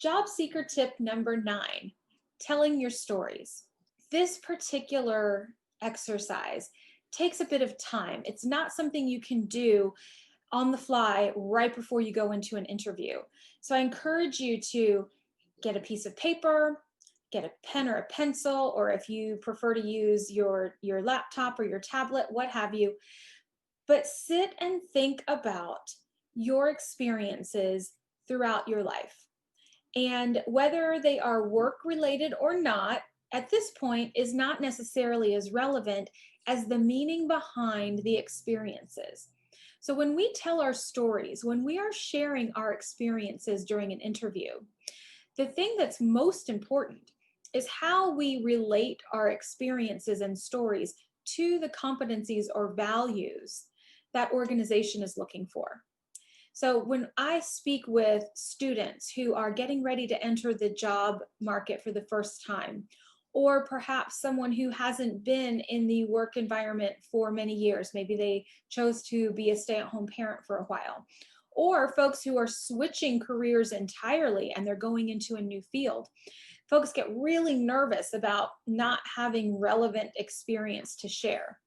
Job seeker tip number 9, telling your stories. This particular exercise takes a bit of time. It's not something you can do on the fly right before you go into an interview. So I encourage you to get a piece of paper, get a pen or a pencil, or if you prefer to use your laptop or your tablet, what have you, but sit and think about your experiences throughout your life. And whether they are work related or not, at this point is not necessarily as relevant as the meaning behind the experiences. So when we tell our stories, when we are sharing our experiences during an interview, the thing that's most important is how we relate our experiences and stories to the competencies or values that organization is looking for. So when I speak with students who are getting ready to enter the job market for the first time, or perhaps someone who hasn't been in the work environment for many years, maybe they chose to be a stay-at-home parent for a while, or folks who are switching careers entirely and they're going into a new field, folks get really nervous about not having relevant experience to share.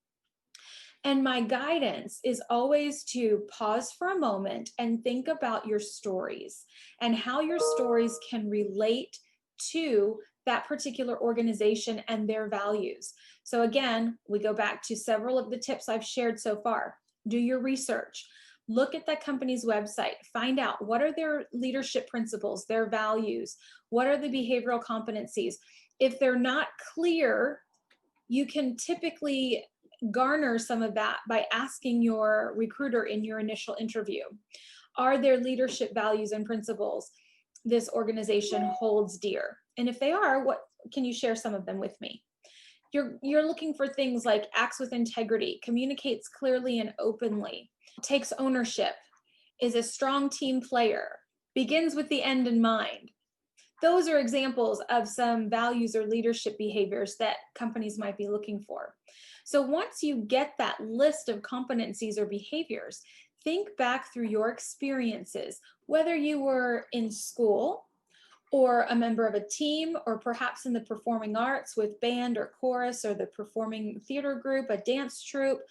And my guidance is always to pause for a moment and think about your stories and how your stories can relate to that particular organization and their values. So again, we go back to several of the tips I've shared so far. Do your research. Look at that company's website. Find out what are their leadership principles, their values, what are the behavioral competencies. If they're not clear, you can typically garner some of that by asking your recruiter in your initial interview. Are there leadership values and principles this organization holds dear? And if they are, what can you share some of them with me? You're looking for things like acts with integrity, communicates clearly and openly, takes ownership, is a strong team player, begins with the end in mind. Those are examples of some values or leadership behaviors that companies might be looking for. So once you get that list of competencies or behaviors, think back through your experiences, whether you were in school or a member of a team, or perhaps in the performing arts with band or chorus or the performing theater group, a dance troupe.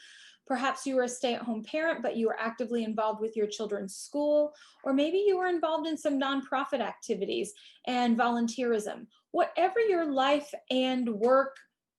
Perhaps you were a stay-at-home parent, but you were actively involved with your children's school, or maybe you were involved in some nonprofit activities and volunteerism. Whatever your life and work,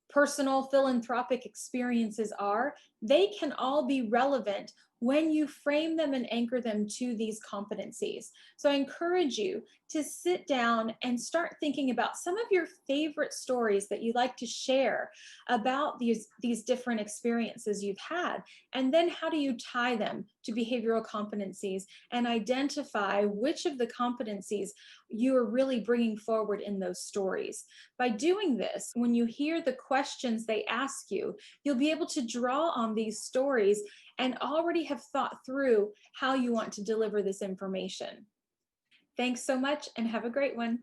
personal philanthropic experiences are, they can all be relevant when you frame them and anchor them to these competencies. So I encourage you to sit down and start thinking about some of your favorite stories that you like to share about these different experiences you've had. And then how do you tie them to behavioral competencies and identify which of the competencies you are really bringing forward in those stories. By doing this, when you hear the questions they ask you, you'll be able to draw on these stories and already have thought through how you want to deliver this information. Thanks so much and have a great one.